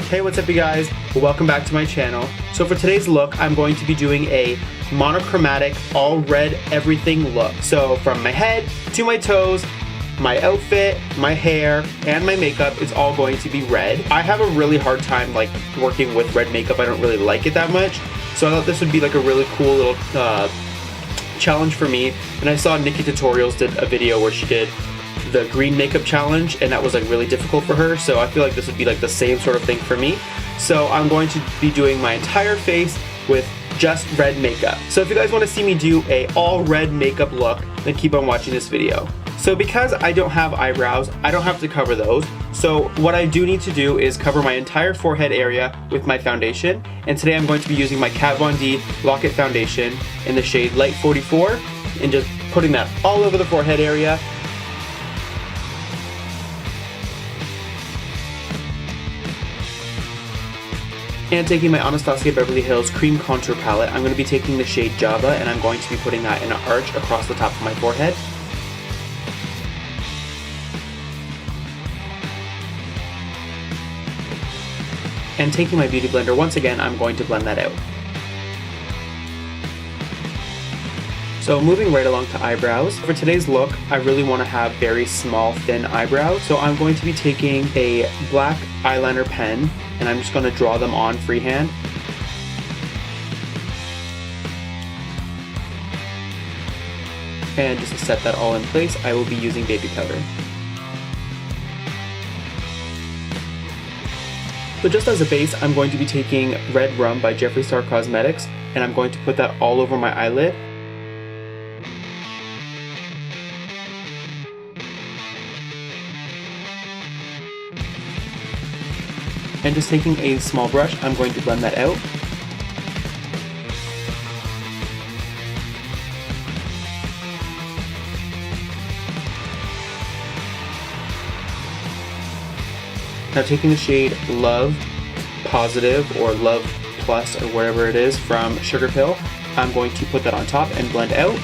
Hey, what's up you guys? Welcome back to my channel. So for today's look, I'm going to be doing a monochromatic, all red everything look. So from my head to my toes, my outfit, my hair, and my makeup is all going to be red. I have a really hard time like working with red makeup. I don't really like it that much. So I thought this would be like a really cool little challenge for me. And I saw Nikki Tutorials did a video where she did the green makeup challenge, and that was like really difficult for her. So I feel like this would be like the same sort of thing for me. So I'm going to be doing my entire face with just red makeup. So if you guys want to see me do a all red makeup look, then keep on watching this video. So because I don't have eyebrows, I don't have to cover those. So what I do need to do is cover my entire forehead area with my foundation. And today I'm going to be using my Kat Von D Lock-It Foundation in the shade Light 44 and just putting that all over the forehead area. And taking my Anastasia Beverly Hills Cream Contour Palette, I'm going to be taking the shade Java and I'm going to be putting that in an arch across the top of my forehead. And taking my Beauty Blender, once again, I'm going to blend that out. So moving right along to eyebrows. For today's look, I really want to have very small, thin eyebrows. So I'm going to be taking a black eyeliner pen and I'm just going to draw them on freehand. And just to set that all in place, I will be using baby powder. So just as a base, I'm going to be taking Red Rum by Jeffree Star Cosmetics and I'm going to put that all over my eyelid. And just taking a small brush, I'm going to blend that out. Now taking the shade Love Positive or Love Plus or whatever it is from Sugar Pill, I'm going to put that on top and blend out.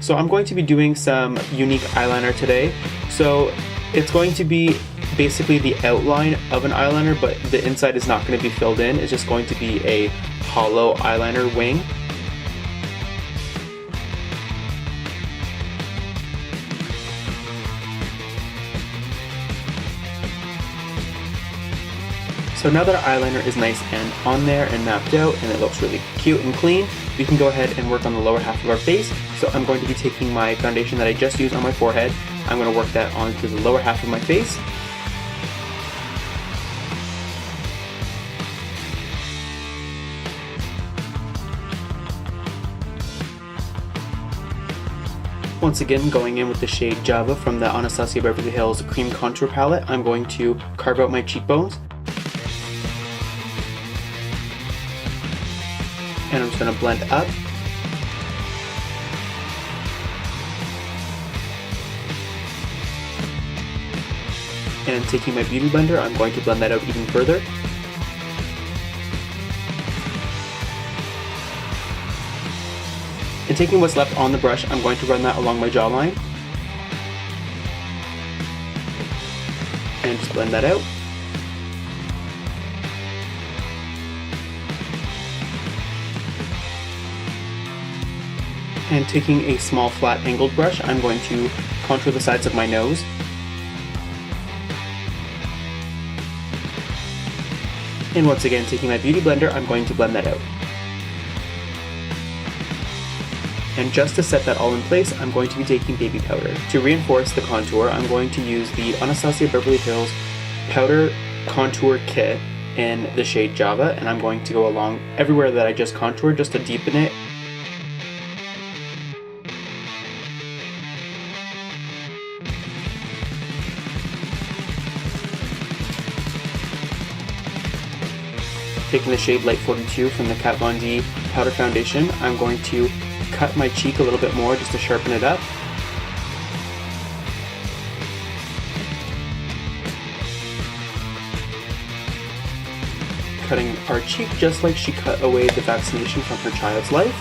So I'm going to be doing some unique eyeliner today. So it's going to be basically the outline of an eyeliner, but the inside is not going to be filled in. It's just going to be a hollow eyeliner wing. So now that our eyeliner is nice and on there and mapped out and it looks really cute and clean, we can go ahead and work on the lower half of our face. So I'm going to be taking my foundation that I just used on my forehead. I'm going to work that onto the lower half of my face. Once again, going in with the shade Java from the Anastasia Beverly Hills Cream Contour Palette, I'm going to carve out my cheekbones. And I'm just going to blend up. And taking my Beauty Blender, I'm going to blend that out even further. And taking what's left on the brush, I'm going to run that along my jawline. And just blend that out. And taking a small flat angled brush, I'm going to contour the sides of my nose. And once again, taking my Beauty Blender, I'm going to blend that out. And just to set that all in place, I'm going to be taking baby powder. To reinforce the contour, I'm going to use the Anastasia Beverly Hills Powder Contour Kit in the shade Java, and I'm going to go along everywhere that I just contoured just to deepen it. Taking the shade Light 42 from the Kat Von D Powder Foundation, I'm going to cut my cheek a little bit more just to sharpen it up. Cutting our cheek just like she cut away the vaccination from her child's life.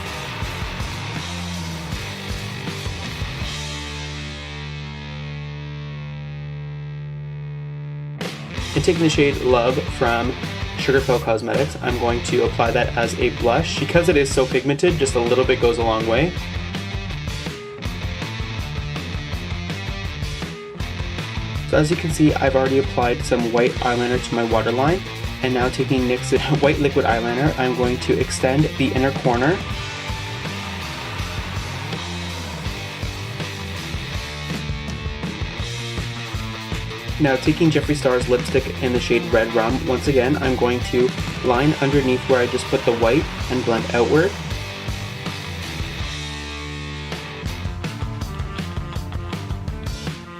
taking the shade Love from Sugar Pill Cosmetics, I'm going to apply that as a blush. Because it is so pigmented, just a little bit goes a long way. So as you can see, I've already applied some white eyeliner to my waterline, and now taking NYX's white liquid eyeliner, I'm going to extend the inner corner. Now taking Jeffree Star's lipstick in the shade Red Rum, once again I'm going to line underneath where I just put the white and blend outward.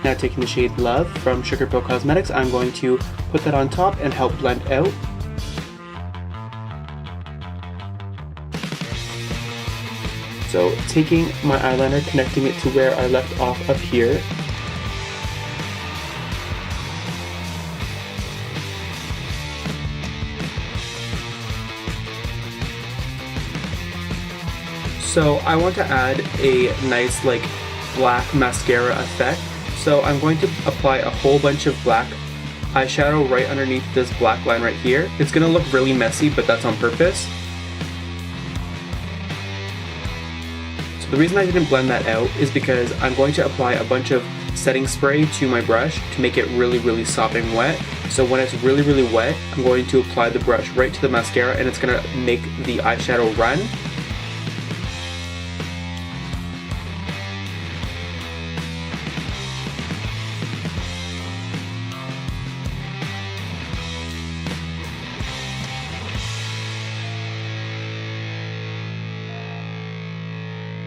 Now taking the shade Love from Sugar Pill Cosmetics, I'm going to put that on top and help blend out. So taking my eyeliner, connecting it to where I left off up here. So I want to add a nice like black mascara effect. So I'm going to apply a whole bunch of black eyeshadow right underneath this black line right here. It's going to look really messy, but that's on purpose. So the reason I didn't blend that out is because I'm going to apply a bunch of setting spray to my brush to make it really sopping wet. So when it's really wet, I'm going to apply the brush right to the mascara, and it's going to make the eyeshadow run.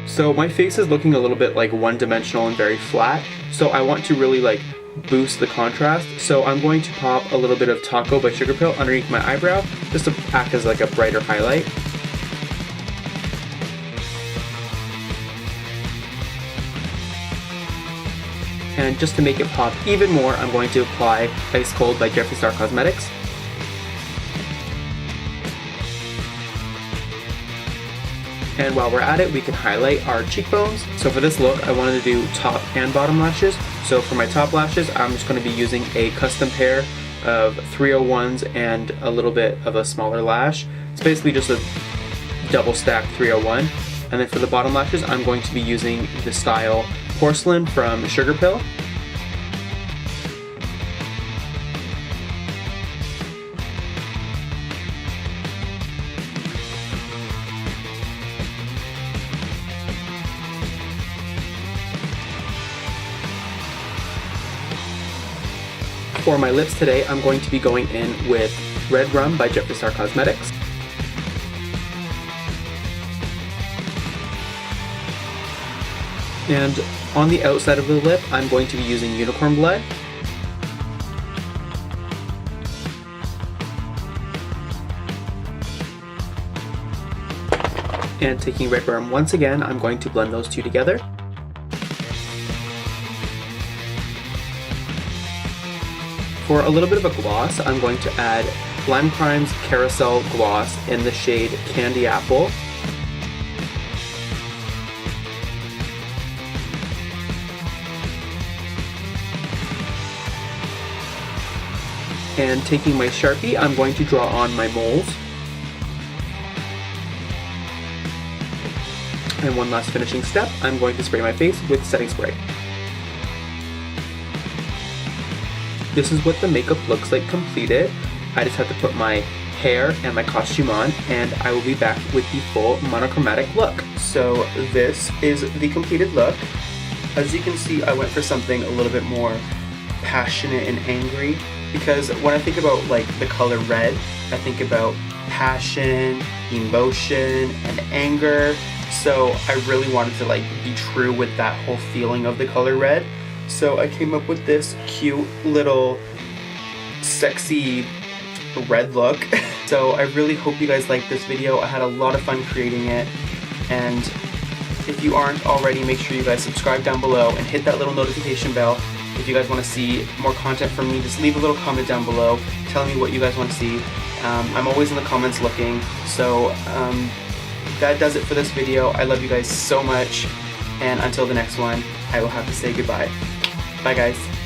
So my face is looking a little bit like one-dimensional and very flat, so I want to really like boost the contrast. So I'm going to pop a little bit of Taco by Sugar Pill underneath my eyebrow just to act as like a brighter highlight. And just to make it pop even more, I'm going to apply Ice Cold by Jeffree Star Cosmetics. And while we're at it, we can highlight our cheekbones. So for this look, I wanted to do top and bottom lashes. So for my top lashes, I'm just going to be using a custom pair of 301s and a little bit of a smaller lash. It's basically just a double stack 301. And then for the bottom lashes, I'm going to be using the style Porcelain from Sugar Pill. For my lips today, I'm going to be going in with Red Rum by Jeffree Star Cosmetics. And on the outside of the lip, I'm going to be using Unicorn Blood. And taking Red Rum once again, I'm going to blend those two together. For a little bit of a gloss, I'm going to add Lime Crime's Carousel Gloss in the shade Candy Apple. And taking my Sharpie, I'm going to draw on my moles. And one last finishing step, I'm going to spray my face with setting spray. This is what the makeup looks like completed. I just have to put my hair and my costume on, and I will be back with the full monochromatic look. So this is the completed look. As you can see, I went for something a little bit more passionate and angry, because when I think about like the color red, I think about passion, emotion, and anger. So I really wanted to like be true with that whole feeling of the color red. So I came up with this cute little sexy red look. So I really hope you guys liked this video. I had a lot of fun creating it, and if you aren't already, make sure you guys subscribe down below and hit that little notification bell. If you guys want to see more content from me, just leave a little comment down below telling me what you guys want to see. I'm always in the comments looking. So that does it for this video. I love you guys so much, and until the next one, I will have to say goodbye. Bye guys.